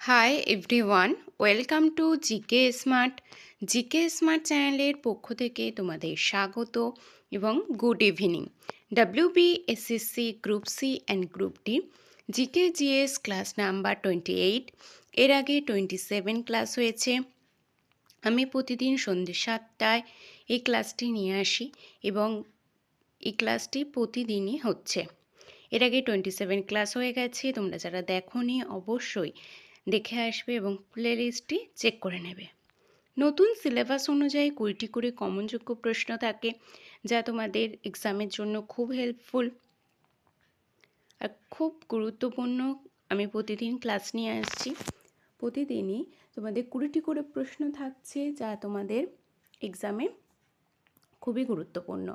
High everyone, welcome to GK smart চ্যানেলের পক্ষ থেকে তোমাদের স্বাগত এবং good evening. WBSSC group C and group D GK GS class number 28। এর আগে 27 ক্লাস হয়েছে। আমি প্রতিদিন সন্ধ্যে 7টায় এই ক্লাসটি নিয়ে আসি এবং এই ক্লাসটি প্রতিদিনই হচ্ছে। এর আগে 27 ক্লাস হয়ে গেছে। তোমরা যারা দেখোনি অবশ্যই দেখে আসবে এবং প্লেলিস্টটি চেক করে নেবে। নতুন সিলেবাস অনুযায়ী 20টি করে কমনযোগ্য প্রশ্ন থাকে, যা তোমাদের এক্সামের জন্য খুব হেল্পফুল আর খুব গুরুত্বপূর্ণ। আমি প্রতিদিন ক্লাস নিয়ে আসছি। প্রতিদিনই তোমাদের 20টি করে প্রশ্ন থাকছে, যা তোমাদের এক্সামে খুবই গুরুত্বপূর্ণ।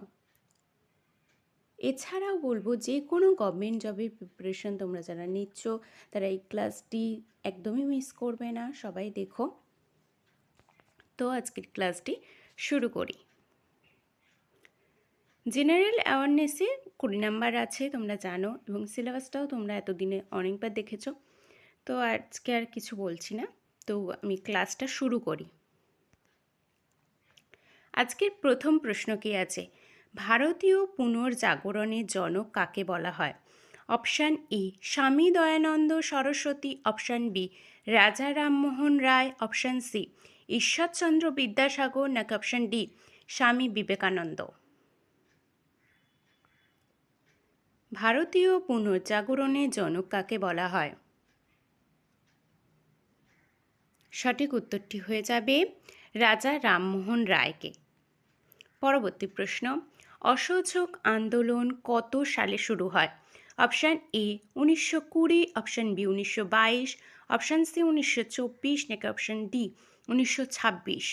এছাড়াও বলবো, যে কোনো গভর্নমেন্ট জবের প্রিপারেশন তোমরা যারা নিচ্ছ তারা এই ক্লাসটি একদমই মিস করবে না, সবাই দেখো। তো আজকের ক্লাসটি শুরু করি। জেনারেল অ্যাওয়ারনেসে 20 নাম্বার আছে, তোমরা জানো, এবং সিলেবাসটাও তোমরা এতদিনে অনেকবার দেখেছো। তো আজকে আর কিছু বলছি না, তো আমি ক্লাসটা শুরু করি। আজকের প্রথম প্রশ্ন কি আছে? ভারতীয় পুনর্জাগরণের জনক কাকে বলা হয়? অপশান এ স্বামী দয়ানন্দ সরস্বতী, অপশান বি রাজা রামমোহন রায়, অপশান সি ঈশ্বরচন্দ্র বিদ্যাসাগর, নাকি অপশান ডি স্বামী বিবেকানন্দ? ভারতীয় পুনর্জাগরণের জনক কাকে বলা হয়? সঠিক উত্তরটি হয়ে যাবে রাজা রামমোহন রায়কে। পরবর্তী প্রশ্ন, অসহযোগ আন্দোলন কত সালে শুরু হয়? Option A 1920, option B 1922, option C 1924, নাকি অপশান ডি 1926?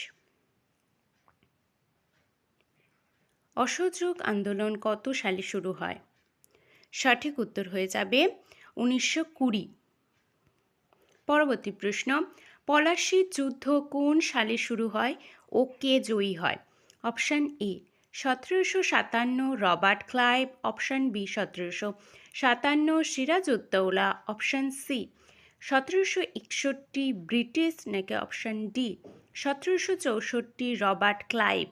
অসহযোগ আন্দোলন কত সালে শুরু হয়? সঠিক উত্তর হয়ে যাবে 1920। পরবর্তী প্রশ্ন, পলাশীর যুদ্ধ কোন সালে শুরু হয় ও কে জয়ী হয়? Option A 1757 Robert Clive, option B 1757 Sirajuddaulah, option C 1761 British, নাকি অপশান ডি 1764 রবার্ট ক্লাইভ?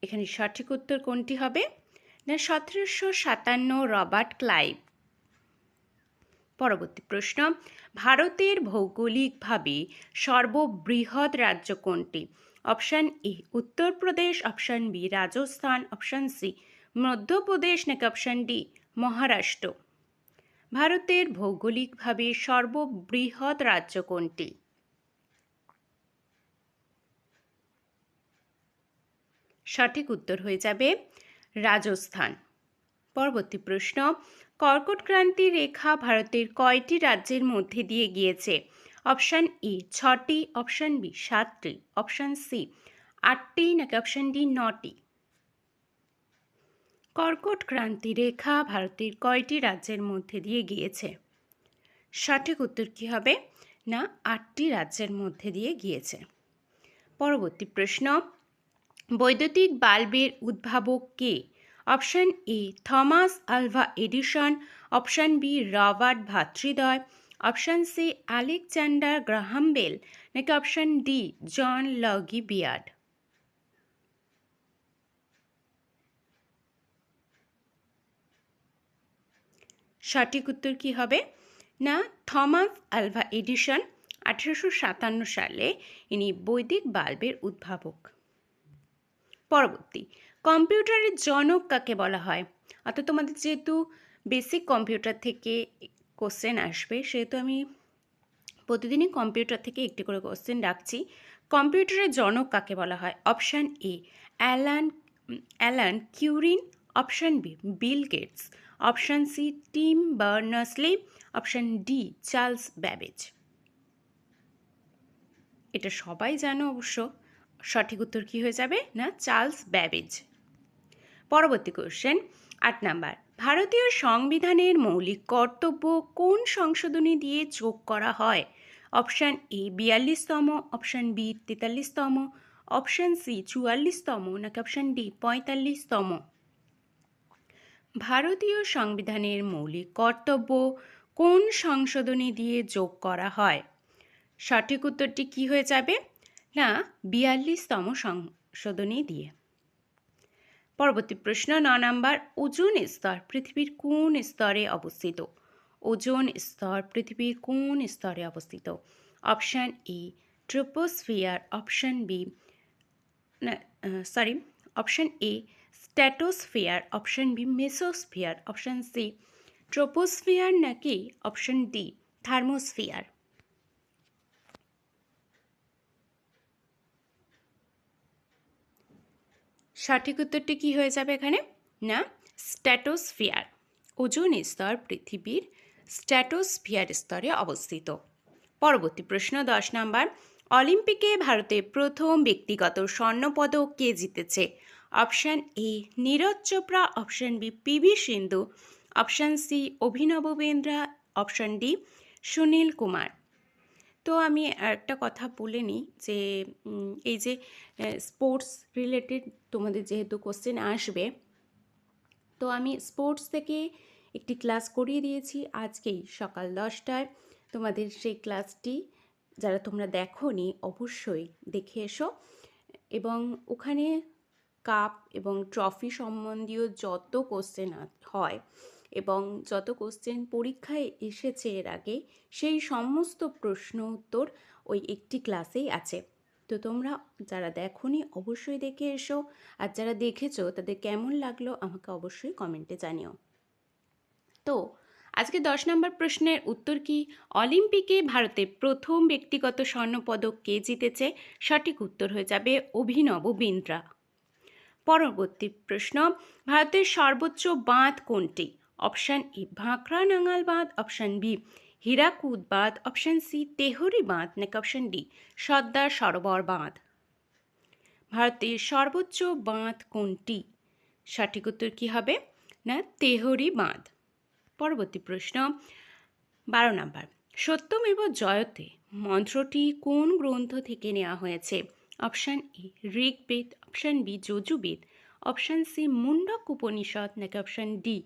এখানে সঠিক উত্তর কোনটি হবে? না 1757 রবার্ট ক্লাইভ। পরবর্তী প্রশ্ন, ভারতের ভৌগোলিকভাবে সর্ববৃহৎ রাজ্য কোনটি? Option A Uttar Pradesh, option B Rajasthan, option C Madhya Pradesh, নাকি অপশান ডি মহারাষ্ট্র? ভারতের ভৌগোলিকভাবে সর্ববৃহৎ রাজ্য কোনটি? সঠিক উত্তর হয়ে যাবে রাজস্থান। পরবর্তী প্রশ্ন, কর্কট ক্রান্তি রেখা ভারতের কয়টি রাজ্যের মধ্যে দিয়ে গিয়েছে? অপশান এ 6টি, অপশান বি 7টি, অপশান সি 8টি, নাকি অপশান ডি 9টি? কর্কট ক্রান্তি রেখা ভারতের কয়টি রাজ্যের মধ্যে দিয়ে গিয়েছে? সঠিক উত্তর কি হবে? না 8টি রাজ্যের মধ্যে দিয়ে গিয়েছে। পরবর্তী প্রশ্ন, বৈদ্যুতিক বাল্বের উদ্ভাবক কে? Option A Thomas Alva Edison, option B Robert ভাতৃদ্বয়, option C Alexander Graham Bell, নাকি option D John Logie Baird? সঠিক উত্তর কি হবে? না থমাস আলভা এডিসন 1857 সালে ইনি বৈদ্যুতিক বাল্বের উদ্ভাবক। পরবর্তী, কম্পিউটারের জনক কাকে বলা হয়? অর্থাৎ তোমাদের যেহেতু বেসিক কম্পিউটার থেকে কোশ্চেন আসবে, সেহেতু আমি প্রতিদিনই কম্পিউটার থেকে একটি করে কোশ্চেন রাখছি। কম্পিউটারের জনক কাকে বলা হয়? Option A Alan Turing, option B Bill Gates, option C Tim Berners-Lee, option D Charles Babbage? এটা সবাই জানো অবশ্য। সঠিক উত্তর কি হয়ে যাবে? না চার্লস ব্যাবেজ। পরবর্তী কোশ্চেন 8 নাম্বার, ভারতীয় সংবিধানের মৌলিক কর্তব্য কোন সংশোধনী দিয়ে যোগ করা হয়? অপশান এ 42তম, অপশান বি 43তম, অপশান সি 44তম, নাকি অপশান ডি 45তম? ভারতীয় সংবিধানের মৌলিক কর্তব্য কোন সংশোধনী দিয়ে যোগ করা হয়? সঠিক উত্তরটি কি হয়ে যাবে? না, 42তম সংশোধনী দিয়ে। পরবর্তী প্রশ্ন 9 নম্বর, ওজোন স্তর পৃথিবীর কোন স্তরে অবস্থিত? ওজোন স্তর পৃথিবীর কোন স্তরে অবস্থিত? Option A troposphere, option B option A stratosphere, option B mesosphere, option C troposphere, নাকি অপশান ডি থার্মোস্ফিয়ার? সঠিক উত্তরটি কি হয়ে যাবে এখানে? না, স্ট্র্যাটোস্ফিয়ার। ওজোন স্তর পৃথিবীর স্ট্র্যাটোস্ফিয়ার স্তরে অবস্থিত। পরবর্তী প্রশ্ন 10 নম্বর, অলিম্পিকে ভারতের প্রথম ব্যক্তিগত স্বর্ণপদক কে জিতেছে? Option A Neeraj Chopra, option B PV Sindhu, option C Abhinav Bindra, option D Sunil Kumar. তো আমি একটা কথা বলে নিই যে এই যে স্পোর্টস রিলেটেড তোমাদের যেহেতু কোশ্চেন আসবে, তো আমি স্পোর্টস থেকে একটি ক্লাস করিয়ে দিয়েছি আজকেই সকাল 10টায়। তোমাদের সেই ক্লাসটি যারা তোমরা দেখোনি অবশ্যই দেখে এসো, এবং ওখানে কাপ এবং ট্রফি সম্বন্ধীয় যত কোশ্চেন হয় এবং যত কোশ্চেন পরীক্ষায় এসেছে এর আগে, সেই সমস্ত প্রশ্ন উত্তর ওই একটি ক্লাসেই আছে। তো তোমরা যারা দেখোনি অবশ্যই দেখে এসো, আর যারা দেখেছো তাদের কেমন লাগলো আমাকে অবশ্যই কমেন্টে জানিও। তো আজকে 10 নম্বর প্রশ্নের উত্তর কি? অলিম্পিকে ভারতের প্রথম ব্যক্তিগত স্বর্ণপদক কে জিতেছে? সঠিক উত্তর হয়ে যাবে অভিনব বিন্দ্রা। পরবর্তী প্রশ্ন, ভারতের সর্বোচ্চ বাঁধ কোনটি? অপশান এ ভাঁকড়া নাঙাল বাঁধ, অপশান বি হীরাকুদ বাঁধ, অপশান সি তেহরি বাঁধ, নাকি অপশান ডি সর্দার সরোবর বাঁধ? ভারতের সর্বোচ্চ বাঁধ কোনটি? সঠিক উত্তর কি হবে? না, তেহরি বাঁধ। পরবর্তী প্রশ্ন 12 নম্বর, সত্যমেব জয়তে মন্ত্রটি কোন গ্রন্থ থেকে নেওয়া হয়েছে? Option A Rigveda, option B Yajurveda, option C Mundaka Upanishad, নাকি অপশান ডি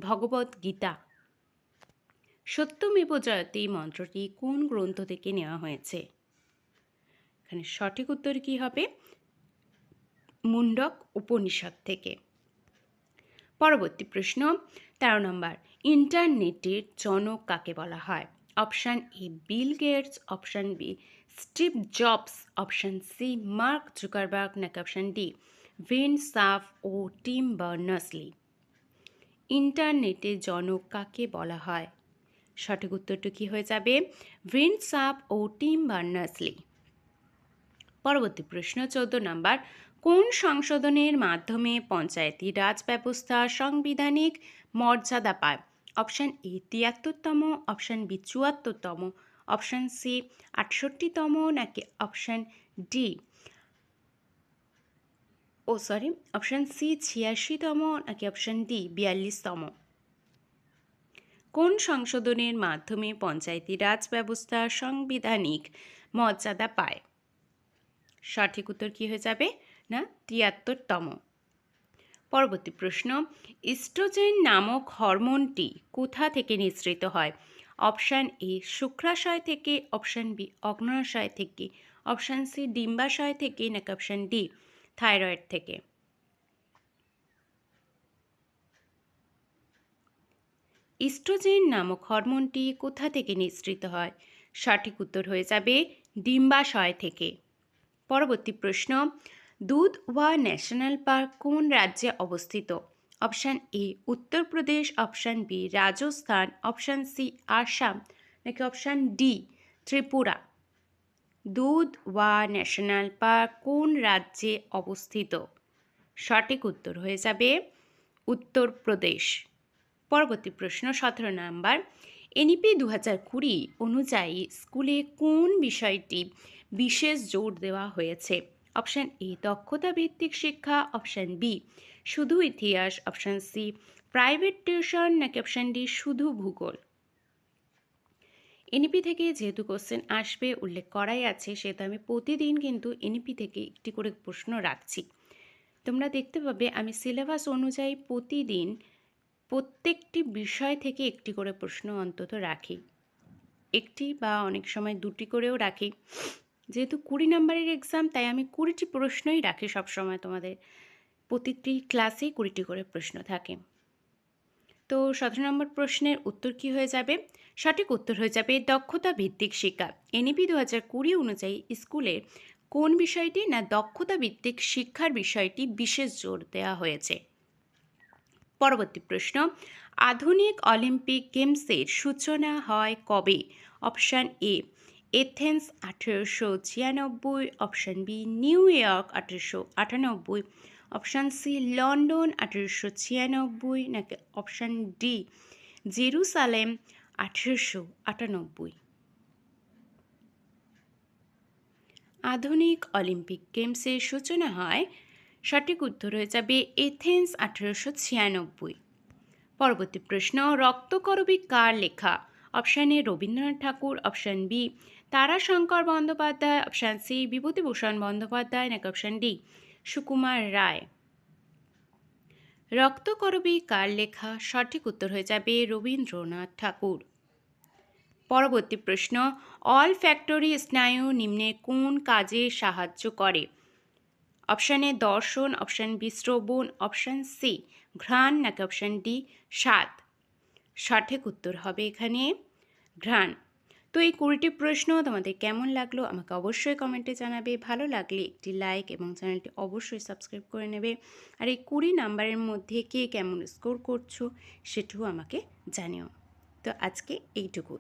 ভগবদ গীতা? সত্যমেব জয়তে মন্ত্রটি কোন গ্রন্থ থেকে নেওয়া হয়েছে? এখানে সঠিক উত্তর কি হবে? মুন্ডক উপনিষদ থেকে। পরবর্তী প্রশ্ন 13 নম্বর, ইন্টারনেটের জনক কাকে বলা হয়? Option A Bill Gates, option B Steve Jobs, option C Mark Zuckerberg, নাকি অপশান ডি ভিন সাফ ও টিম বার্নার্স-লি? ইন্টারনেটের জনক কাকে বলা হয়? সঠিক উত্তরটি কি হয়ে যাবে? ভিন সাফ ও টিম বার্নার্স-লি। পরবর্তী প্রশ্ন 14 নম্বর, কোন সংশোধনের মাধ্যমে পঞ্চায়েতি রাজ ব্যবস্থা সাংবিধানিক মর্যাদা পায়? অপশান এ 73তম, অপশান বি 74তম, অপশান সি 68তম, নাকি অপশান ডি অপশান সি 86তম, নাকি অপশান ডি 42তম? কোন সংশোধনের মাধ্যমে পঞ্চায়েতি রাজ ব্যবস্থা সাংবিধানিক মর্যাদা পায়? সঠিক উত্তর কি হয়ে যাবে? না, 73তম। পরবর্তী প্রশ্ন, ইস্ট্রোজেন নামক হরমোনটি কোথা থেকে নিঃসৃত হয়? অপশান এ শুক্রাশয় থেকে, অপশান বি অগ্ন্যাশয় থেকে, অপশান সি ডিম্বাশয় থেকে, নাকি অপশান ডি থাইরয়েড থেকে? ইস্ট্রোজেন নামক হরমোনটি কোথা থেকে নিঃসৃত হয়? সঠিক উত্তর হয়ে যাবে ডিম্বাশয় থেকে। পরবর্তী প্রশ্ন, দুধওয়া ন্যাশনাল পার্ক কোন রাজ্যে অবস্থিত? Option A Uttar Pradesh, option B Rajasthan, option C Assam, নাকি option D Tripura? Dudhwa national park কোন রাজ্যে অবস্থিত? সঠিক উত্তর হয়ে যাবে উত্তরপ্রদেশ। পরবর্তী প্রশ্ন 17 নম্বর, এনইপি 2020 অনুযায়ী স্কুলে কোন বিষয়টি বিশেষ জোর দেওয়া হয়েছে? অপশান এ দক্ষতা ভিত্তিক শিক্ষা, অপশান বি শুধু ইতিহাস, অপশান সি প্রাইভেট টিউশন, নাকি অপশান ডি শুধু ভূগোল? এনইপি থেকে যেহেতু কোশ্চেন আসবে উল্লেখ করাই আছে, সেহেতু আমি প্রতিদিন কিন্তু এনইপি থেকে একটি করে প্রশ্ন রাখছি। তোমরা দেখতে পাবে আমি সিলেবাস অনুযায়ী প্রতিদিন প্রত্যেকটি বিষয় থেকে একটি করে প্রশ্ন অন্তত রাখি, একটি বা অনেক সময় দুটি করেও রাখি। যেহেতু 20 নম্বরের এক্সাম, তাই আমি 20টি প্রশ্নই রাখি সবসময় তোমাদের। প্রতিটি ক্লাসেই 20টি করে প্রশ্ন থাকে। তো 17 নম্বর প্রশ্নের উত্তর কী হয়ে যাবে? সঠিক উত্তর হয়ে যাবে দক্ষতা ভিত্তিক শিক্ষা। এনইপি 2020 অনুযায়ী স্কুলে কোন বিষয়টি না দক্ষতা ভিত্তিক শিক্ষার বিষয়টি বিশেষ জোর দেওয়া হয়েছে। পরবর্তী প্রশ্ন, আধুনিক অলিম্পিক গেমসের সূচনা হয় কবে? Option A Athens 1896, option B New York 1898, option C London 1896, নাকি অপশান ডি জেরুসালেম 1898। আধুনিক অলিম্পিক গেমসের সূচনা হয়, সঠিক উত্তর হয়ে যাবে এথেন্স 1896। পরবর্তী প্রশ্ন, রক্তকরবী কার লেখা? Option A Rabindranath Thakur, option B Tarashankar Bandyopadhyay, option C Bibhutibhushan Bandyopadhyay, নাকি অপশান ডি সুকুমার রায়। রক্তকরবী কার লেখা? সঠিক উত্তর হয়ে যাবে রবীন্দ্রনাথ ঠাকুর। পরবর্তী প্রশ্ন, অল ফ্যাক্টরি স্নায়ু নিম্নে কোন কাজে সাহায্য করে? অপশান এ দর্শন, অপশান বি শ্রবণ, অপশান সি ঘ্রাণ, নাকি অপশান ডি স্বাদ। সঠিক উত্তর হবে এখানে ঘ্রাণ। তো এই 20টি প্রশ্ন তোমাদের কেমন লাগলো আমাকে অবশ্যই কমেন্টে জানাবে। ভালো লাগলে একটি লাইক এবং চ্যানেলটি অবশ্যই সাবস্ক্রাইব করে নেবে। আর এই 20 নাম্বারের মধ্যে কে কেমন স্কোর করছো সেটাও আমাকে জানিও। তো আজকে এইটুকু।